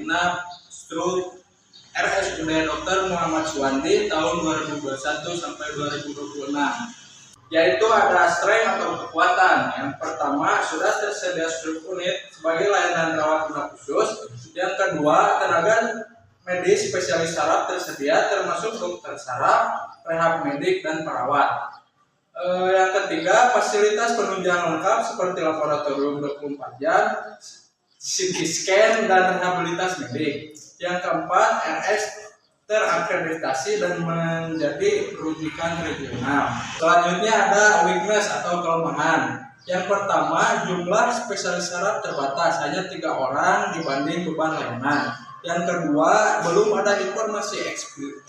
Inap Struk RSUD Dr. Muhammad Suwandi tahun 2021 sampai 2026. Yaitu ada strength atau kekuatan. Yang pertama, sudah tersedia struk unit sebagai layanan rawat inap khusus. Yang kedua, tenaga medis spesialis saraf tersedia termasuk dokter saraf, rehab medik, dan perawat. Yang ketiga, fasilitas penunjang lengkap seperti laboratorium 24 jam, CT scan, dan rehabilitas medik. Yang keempat, RS terakreditasi dan menjadi rujukan regional. Selanjutnya ada weakness atau kelemahan. Yang pertama, jumlah spesialis saraf terbatas, hanya 3 orang dibanding beban layanan. Yang kedua, belum ada informasi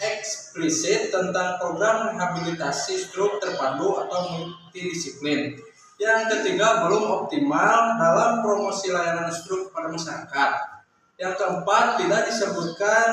eksplisit tentang program rehabilitasi struk terpadu atau multidisiplin. Yang ketiga, belum optimal dalam promosi layanan struk pada masyarakat. Yang keempat, tidak disebutkan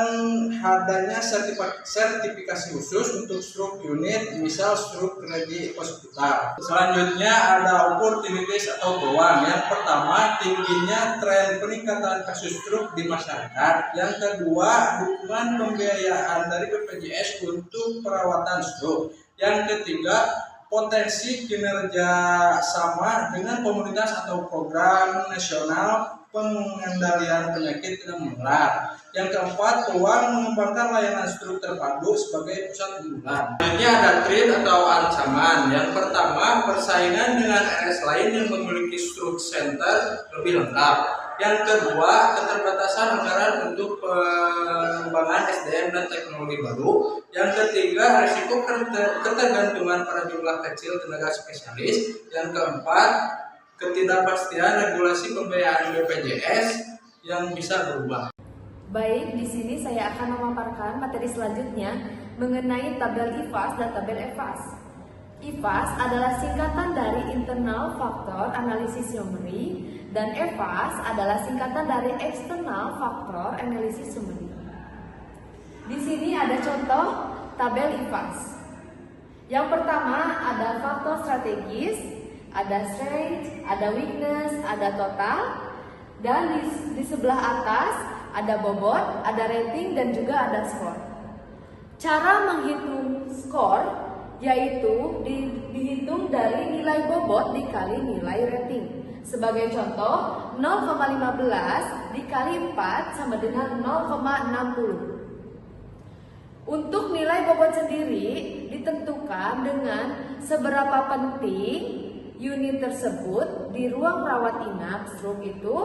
adanya sertifikasi khusus untuk struk unit, misal struk ready hospital. Selanjutnya ada opportunities atau peluang. Yang pertama, tingginya tren peningkatan kasus struk di masyarakat. Yang kedua, dukungan pembiayaan dari BPJS untuk perawatan struk. Yang ketiga, potensi kinerja sama dengan komunitas atau program nasional pengendalian penyakit tidak menular. Yang keempat, peluang mengembangkan layanan struk terpadu sebagai pusat unggulan. Selanjutnya ada threat atau ancaman. Yang pertama, persaingan dengan RS lain yang memiliki struk center lebih lengkap. Yang kedua, keterbatasan anggaran untuk pengembangan SDM dan teknologi baru. Yang ketiga, risiko ketergantungan pada jumlah kecil tenaga spesialis. Yang keempat, ketidakpastian regulasi pembiayaan BPJS yang bisa berubah. Baik, di sini saya akan memaparkan materi selanjutnya mengenai tabel IFAS dan tabel EFAS. IFAS adalah singkatan dari Internal Factor Analysis Summary dan EFAS adalah singkatan dari External Factor Analysis Summary. Di sini ada contoh tabel IFAS. Yang pertama ada faktor strategis, ada strength, ada weakness, ada total, dan di sebelah atas ada bobot, ada rating, dan juga ada skor. Cara menghitung skor yaitu dihitung dari nilai bobot dikali nilai rating. Sebagai contoh, 0,15 dikali 4 sama dengan 0,60. Untuk nilai bobot sendiri ditentukan dengan seberapa penting unit tersebut di ruang rawat inap struk itu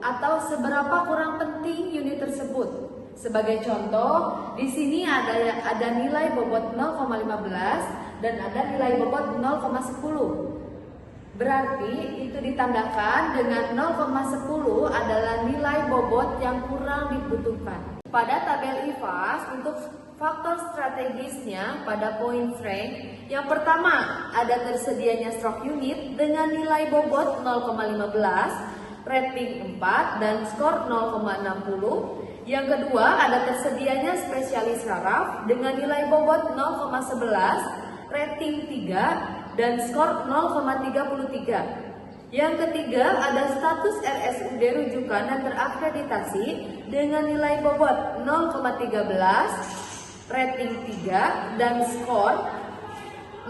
atau seberapa kurang penting unit tersebut. Sebagai contoh, di sini ada nilai bobot 0,15 dan ada nilai bobot 0,10. Berarti itu ditandakan dengan 0,10 adalah nilai bobot yang kurang dibutuhkan. Pada tabel IFAS untuk faktor strategisnya pada poin strength, yang pertama ada tersedianya stroke unit dengan nilai bobot 0,15, rating 4 dan skor 0,60. Yang kedua ada tersedianya spesialis saraf dengan nilai bobot 0,11, rating 3 dan skor 0,33. Yang ketiga ada status RSUD rujukan dan terakreditasi dengan nilai bobot 0,13, rating 3 dan skor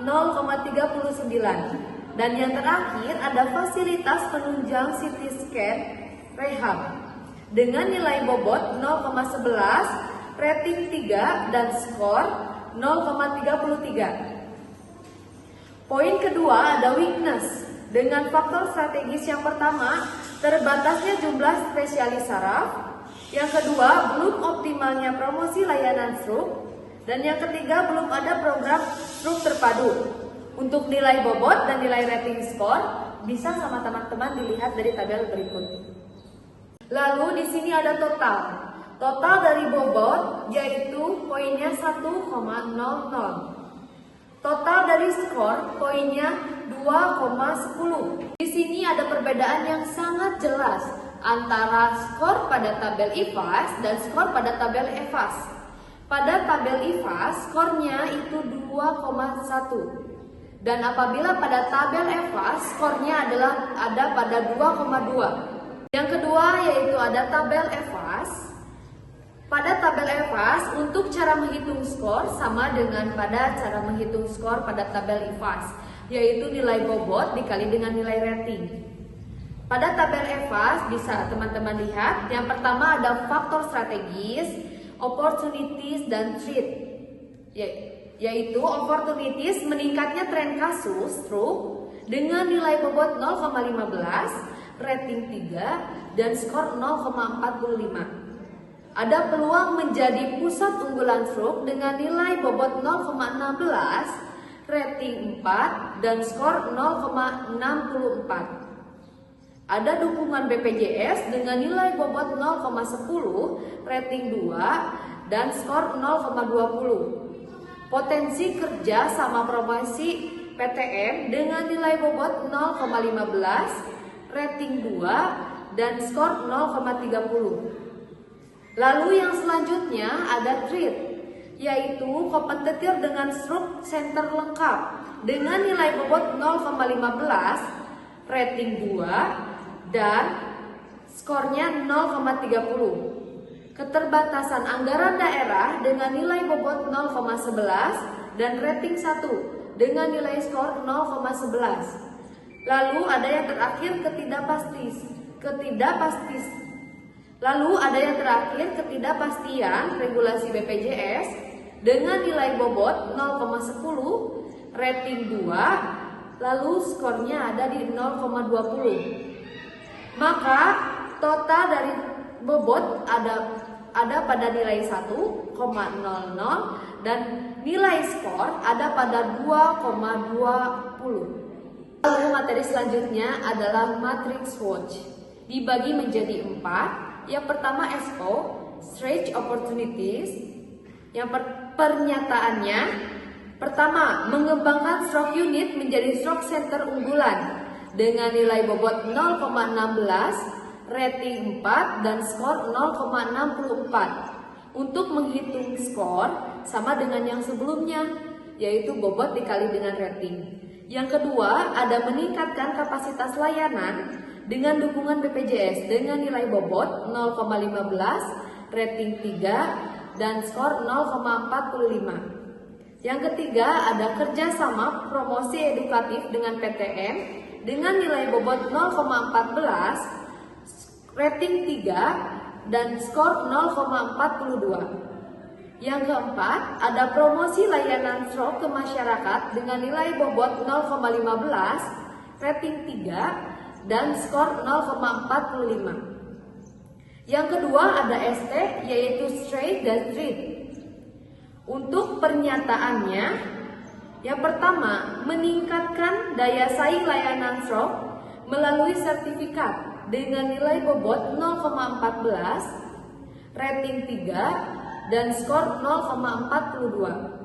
0,39. Dan yang terakhir ada fasilitas penunjang CT scan rehab dengan nilai bobot 0,11, rating 3 dan skor 0,33. Poin kedua ada weakness. Dengan faktor strategis yang pertama, terbatasnya jumlah spesialis saraf. Yang kedua, belum optimalnya promosi layanan struk. Dan yang ketiga, belum ada program struk terpadu. Untuk nilai bobot dan nilai rating skor bisa sama teman-teman dilihat dari tabel berikut. Lalu di sini ada total. Total dari bobot yaitu poinnya 1,00. Total dari skor poinnya 2,10. Di sini ada perbedaan yang sangat jelas antara skor pada tabel IFAS dan skor pada tabel EFAS. Pada tabel IFAS skornya itu 2,1. Dan apabila pada tabel EFAS skornya ada pada 2,2. Yang kedua yaitu ada tabel EFAS. tabel EVAS, untuk cara menghitung skor sama dengan pada cara menghitung skor pada tabel IFAS, yaitu nilai bobot dikali dengan nilai rating. Pada tabel EVAS bisa teman-teman lihat, yang pertama ada faktor strategis, opportunities, dan threat. Yaitu opportunities meningkatnya tren kasus stroke dengan nilai bobot 0,15, rating 3, dan skor 0,45. Ada peluang menjadi pusat unggulan stroke dengan nilai bobot 0,16, rating 4, dan skor 0,64. Ada dukungan BPJS dengan nilai bobot 0,10, rating 2, dan skor 0,20. Potensi kerja sama promosi PTM dengan nilai bobot 0,15, rating 2, dan skor 0,30. Lalu yang selanjutnya ada treat, yaitu kompetitor dengan stroke center lengkap dengan nilai bobot 0,15, rating 2, dan skornya 0,30. Keterbatasan anggaran daerah dengan nilai bobot 0,11 dan rating 1 dengan nilai skor 0,11. Lalu ada yang terakhir ketidakpastian regulasi BPJS dengan nilai bobot 0,10, rating 2, lalu skornya ada di 0,20. Maka total dari bobot ada pada nilai 1,00 dan nilai skor ada pada 2,20. Lalu materi selanjutnya adalah matrix SWOT, dibagi menjadi 4. Yang pertama SO, Stretch Opportunities. Yang pernyataannya, pertama, mengembangkan stroke unit menjadi stroke center unggulan dengan nilai bobot 0,16, rating 4, dan skor 0,64. Untuk menghitung skor sama dengan yang sebelumnya, yaitu bobot dikali dengan rating. Yang kedua, ada meningkatkan kapasitas layanan dengan dukungan BPJS dengan nilai bobot 0,15, rating 3, dan skor 0,45. Yang ketiga, ada kerjasama promosi edukatif dengan PTM dengan nilai bobot 0,14, rating 3, dan skor 0,42. Yang keempat, ada promosi layanan stroke ke masyarakat dengan nilai bobot 0,15, rating 3, dan skor 0,45. Yang kedua ada ST, yaitu straight dan treat. Untuk pernyataannya, yang pertama, meningkatkan daya saing layanan stroke melalui sertifikat dengan nilai bobot 0,14, rating 3, dan skor 0,42.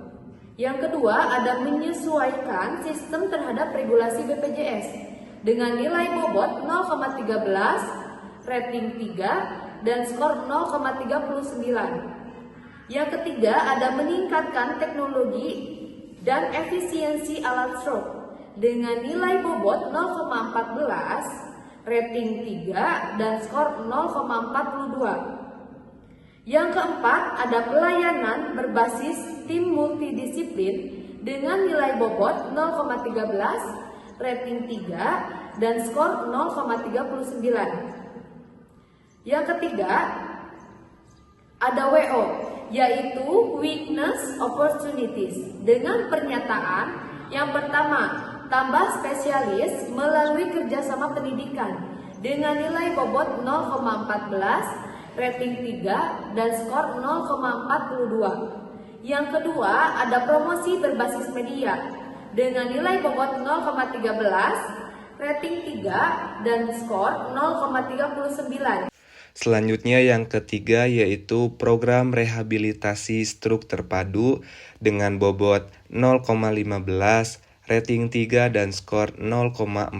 Yang kedua ada menyesuaikan sistem terhadap regulasi BPJS dengan nilai bobot 0,13, rating 3, dan skor 0,39. Yang ketiga ada meningkatkan teknologi dan efisiensi alat stroke dengan nilai bobot 0,14, rating 3, dan skor 0,42. Yang keempat, ada pelayanan berbasis tim multidisiplin dengan nilai bobot 0,13, rating 3, dan skor 0,39. Yang ketiga, ada WO, yaitu Weakness Opportunities, dengan pernyataan yang pertama, tambah spesialis melalui kerjasama pendidikan dengan nilai bobot 0,14, rating 3, dan skor 0,42. Yang kedua, ada promosi berbasis media dengan nilai bobot 0,13, rating 3, dan skor 0,39. Selanjutnya yang ketiga yaitu program rehabilitasi stroke terpadu dengan bobot 0,15, rating 3, dan skor 0,45.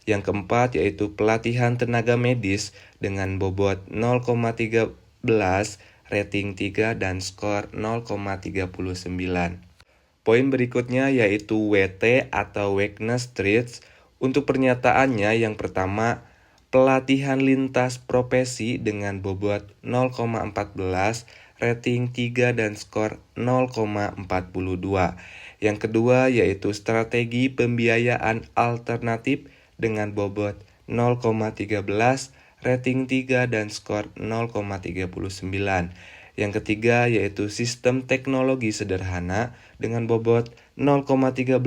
Yang keempat yaitu pelatihan tenaga medis dengan bobot 0,13, rating 3, dan skor 0,39. Poin berikutnya yaitu WT atau Weakness Traits. Untuk pernyataannya yang pertama, pelatihan lintas profesi dengan bobot 0,14, rating 3 dan skor 0,42. Yang kedua yaitu strategi pembiayaan alternatif dengan bobot 0,13, rating 3 dan skor 0,39. Yang ketiga yaitu sistem teknologi sederhana dengan bobot 0,13,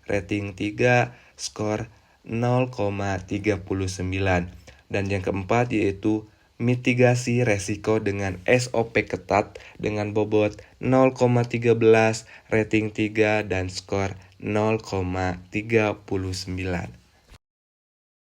rating 3, skor 0,39. Dan yang keempat yaitu mitigasi resiko dengan SOP ketat dengan bobot 0,13, rating 3 dan skor 0,39.